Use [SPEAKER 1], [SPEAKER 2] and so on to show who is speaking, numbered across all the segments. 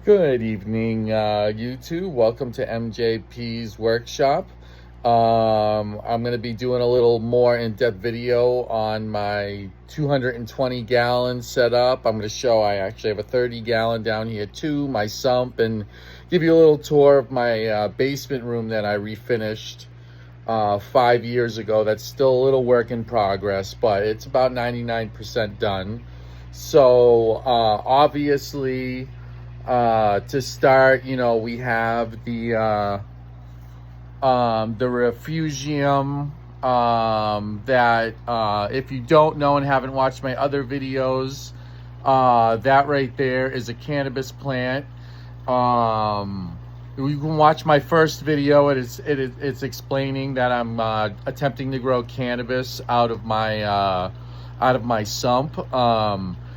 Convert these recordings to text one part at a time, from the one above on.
[SPEAKER 1] Good evening, YouTube. Welcome to MJP's workshop. I'm going to be doing a little more in-depth video on my 220 gallon setup. I'm going to show I actually have a 30 gallon down here too, my sump, and give you a little tour of my basement room that I refinished 5 years ago. That's still a little work in progress, but it's about 99% done. So obviously, to start, we have the refugium, that if you don't know and haven't watched my other videos, that right there is a cannabis plant. You can watch my first video. It's explaining that I'm attempting to grow cannabis out of my sump.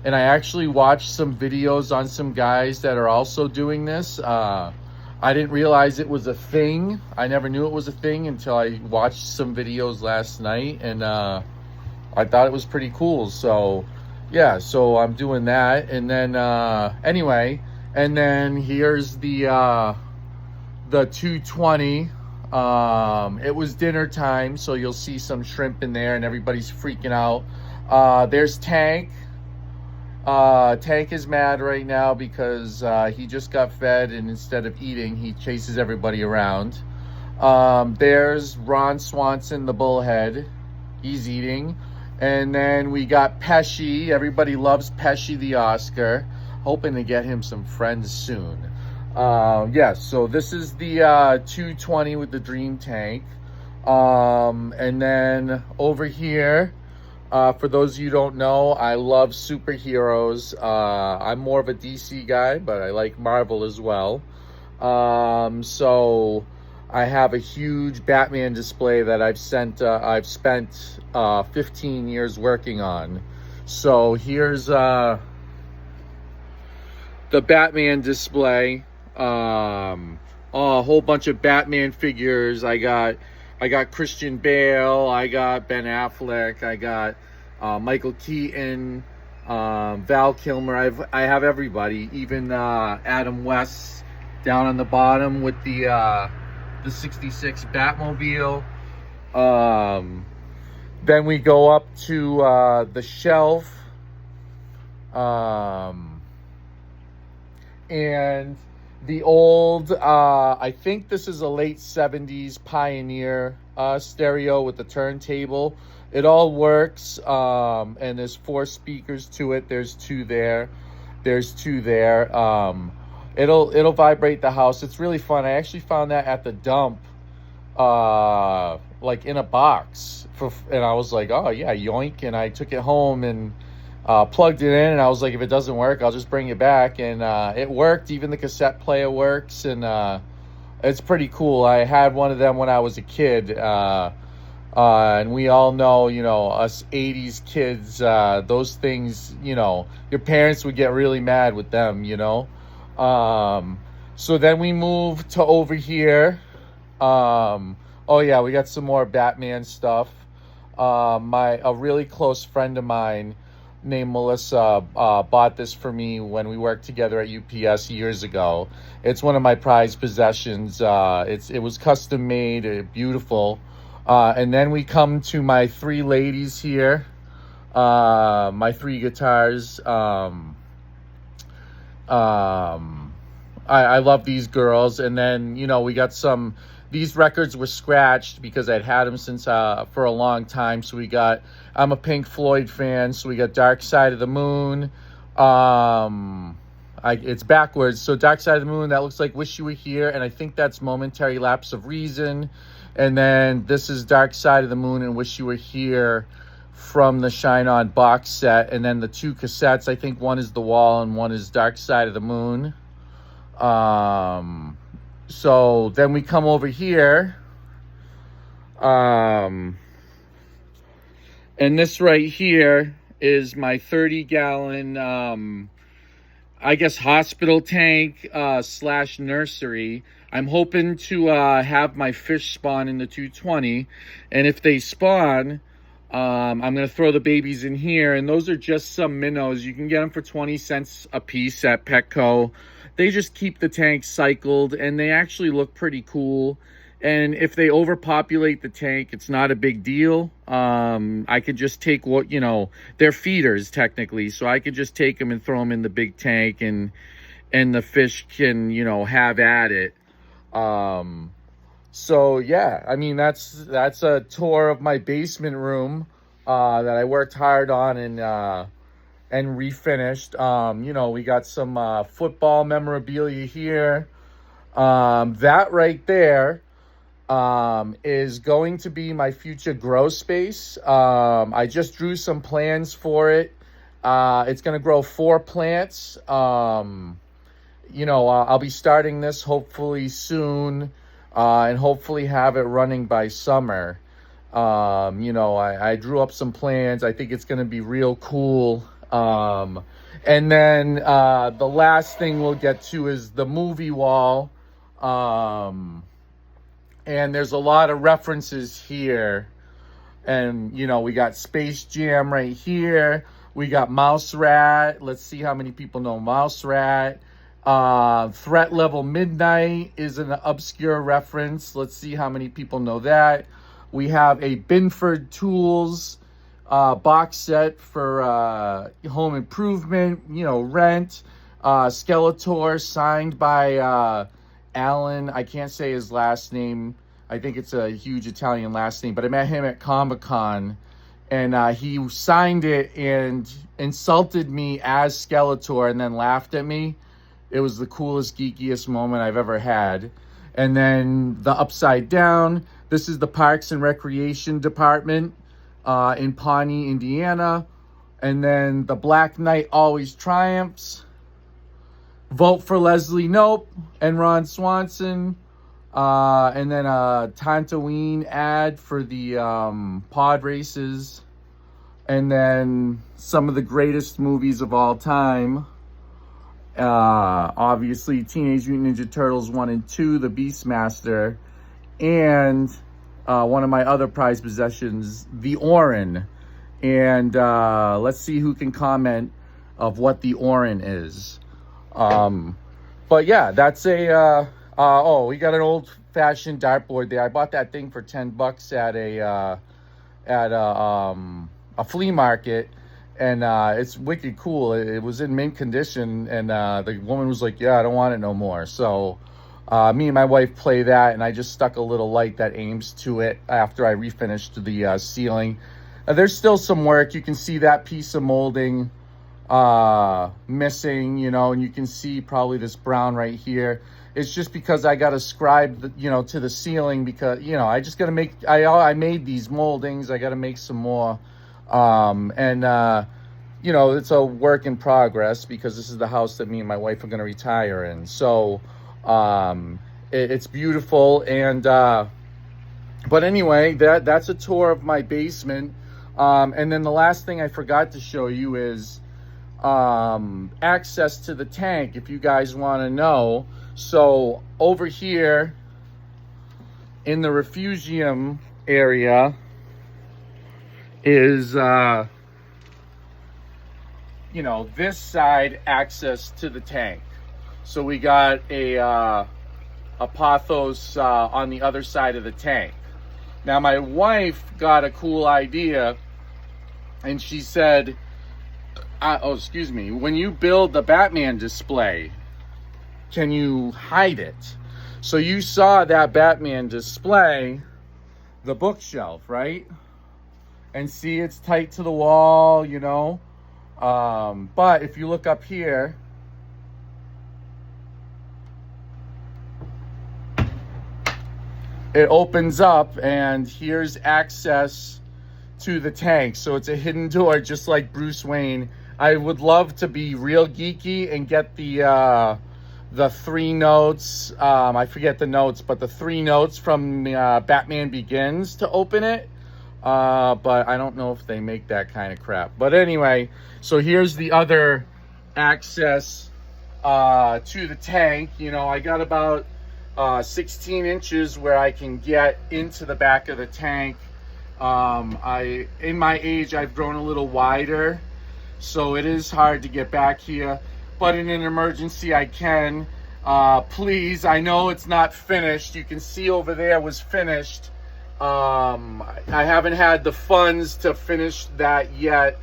[SPEAKER 1] And I actually watched some videos on some guys that are also doing this. I didn't realize it was a thing. I never knew it was a thing until I watched some videos last night, and I thought it was pretty cool. So yeah, so I'm doing that. And then anyway, and then here's the 220. It was dinner time, so you'll see some shrimp in there and everybody's freaking out. There's Tank. Tank is mad right now because he just got fed, and instead of eating, he chases everybody around. There's Ron Swanson, the bullhead. He's eating. And then we got Pesci. Everybody loves Pesci the Oscar. Hoping to get him some friends soon. Yeah, so this is the 220 with the Dream Tank. And then over here, for those of you who don't know, I love superheroes. I'm more of a DC guy, but I like Marvel as well. So I have a huge Batman display that I've spent 15 years working on. So here's the Batman display. A whole bunch of Batman figures. I got Christian Bale, I got Ben Affleck, I got Michael Keaton, Val Kilmer. I have everybody, even Adam West down on the bottom with the 66 Batmobile. Then we go up to the shelf, and the old, I think this is a late 70s Pioneer stereo with the turntable. It all works, and there's 4 speakers to it. There's 2 there. There's 2 there. It'll vibrate the house. It's really fun. I actually found that at the dump, like in a box, and I was like, oh yeah, yoink. And I took it home and plugged it in, and I was like, if it doesn't work, I'll just bring it back. And it worked. Even the cassette player works, and it's pretty cool. I had one of them when I was a kid, and we all know, us 80s kids, those things, your parents would get really mad with them, so then we move to over here. Oh yeah, we got some more Batman stuff. A really close friend of mine named Melissa bought this for me when we worked together at UPS years ago. It's one of my prized possessions. It was custom made, beautiful. And then we come to my 3 ladies here, my 3 guitars. I love these girls. And then, we got these records were scratched because I'd had them since for a long time. So I'm a Pink Floyd fan, so we got Dark Side of the Moon. It's backwards. So Dark Side of the Moon, that looks like Wish You Were Here, and I think that's Momentary Lapse of Reason. And then this is Dark Side of the Moon and Wish You Were Here from the Shine On box set. And then the 2 cassettes, I think one is The Wall and one is Dark Side of the Moon. So then we come over here, and this right here is my 30 gallon, I guess, hospital tank / nursery. I'm hoping to have my fish spawn in the 220, and if they spawn, I'm going to throw the babies in here, and those are just some minnows. You can get them for 20 cents a piece at Petco. they just keep the tank cycled, and they actually look pretty cool. And if they overpopulate the tank, it's not a big deal. I could just take what, you know, they're feeders technically, so I could just take them and throw them in the big tank, and the fish can, you know, have at it. So yeah, I mean, that's a tour of my basement room that I worked hard on and refinished. You know, we got some football memorabilia here. That right there is going to be my future grow space. I just drew some plans for it. It's going to grow 4 plants. You know, I'll be starting this hopefully soon, and hopefully have it running by summer. You know, I drew up some plans. I think it's going to be real cool. And then the last thing we'll get to is the movie wall. And there's a lot of references here. And, you know, we got Space Jam right here. We got Mouse Rat. Let's see how many people know Mouse Rat. Threat Level Midnight is an obscure reference. Let's see how many people know that. We have a Binford Tools box set for home improvement, you know, Rent. Skeletor, signed by Alan. I can't say his last name. I think it's a huge Italian last name, but I met him at Comic-Con, and he signed it and insulted me as Skeletor and then laughed at me. It was the coolest, geekiest moment I've ever had. And then the Upside Down. This is the Parks and Recreation Department in Pawnee, Indiana. And then the Black Knight Always Triumphs. Vote for Leslie Knope and Ron Swanson. And then a Tatooine ad for the pod races. And then some of the greatest movies of all time. Obviously, Teenage Mutant Ninja Turtles 1 and 2, The Beastmaster. And one of my other prized possessions, the Orin. And let's see who can comment of what the Orin is. But yeah, that's a oh, we got an old-fashioned dartboard there. I bought that thing for $10 at a flea market, and it's wicked cool. It was in mint condition, and the woman was like, yeah, I don't want it no more. So me and my wife play that, and I just stuck a little light that aims to it after I refinished the ceiling. There's still some work. You can see that piece of molding missing, you know, and you can see probably this brown right here. It's just because I got to scribe, you know, to the ceiling, because, you know, I just got to make, I made these moldings. I got to make some more. You know, it's a work in progress because this is the house that me and my wife are going to retire in. So, it's beautiful. And, but anyway, that's a tour of my basement. And then the last thing I forgot to show you is, access to the tank, if you guys want to know. So over here in the refugium area is, you know, this side access to the tank. So we got a pothos on the other side of the tank. Now my wife got a cool idea, and she said, oh, excuse me, when you build the Batman display, can you hide it? So you saw that Batman display, the bookshelf, right? And see, it's tight to the wall, you know. But if you look up here, it opens up, and here's access to the tank. So it's a hidden door, just like Bruce Wayne. I would love to be real geeky and get the 3 notes. I forget the notes, but the 3 notes from Batman Begins to open it. But I don't know if they make that kind of crap. But anyway, so here's the other access to the tank. You know, I got about 16 inches where I can get into the back of the tank. In my age, I've grown a little wider, so it is hard to get back here. but in an emergency I can. Please, I know it's not finished. You can see over there was finished. I haven't had the funds to finish that yet.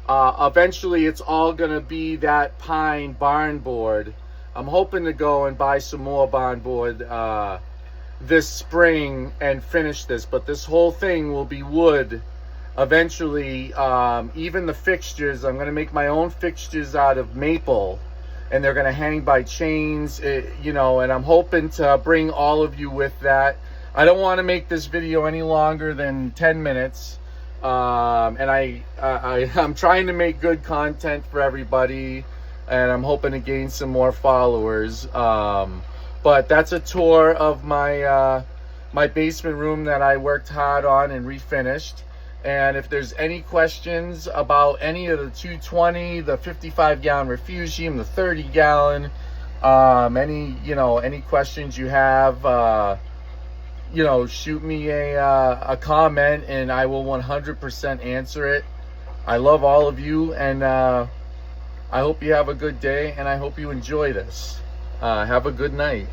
[SPEAKER 1] Eventually it's all gonna be that pine barn board. I'm hoping to go and buy some more barn board this spring and finish this, but this whole thing will be wood eventually. Even the fixtures, I'm gonna make my own fixtures out of maple, and they're gonna hang by chains, you know, and I'm hoping to bring all of you with that. I don't want to make this video any longer than 10 minutes. And I'm trying to make good content for everybody, and I'm hoping to gain some more followers. But that's a tour of my my basement room that I worked hard on and refinished. And if there's any questions about any of the 220, the 55-gallon Refugium, the 30-gallon, any questions you have, you know, shoot me a comment and I will 100% answer it. I love all of you, and I hope you have a good day, and I hope you enjoy this. Have a good night.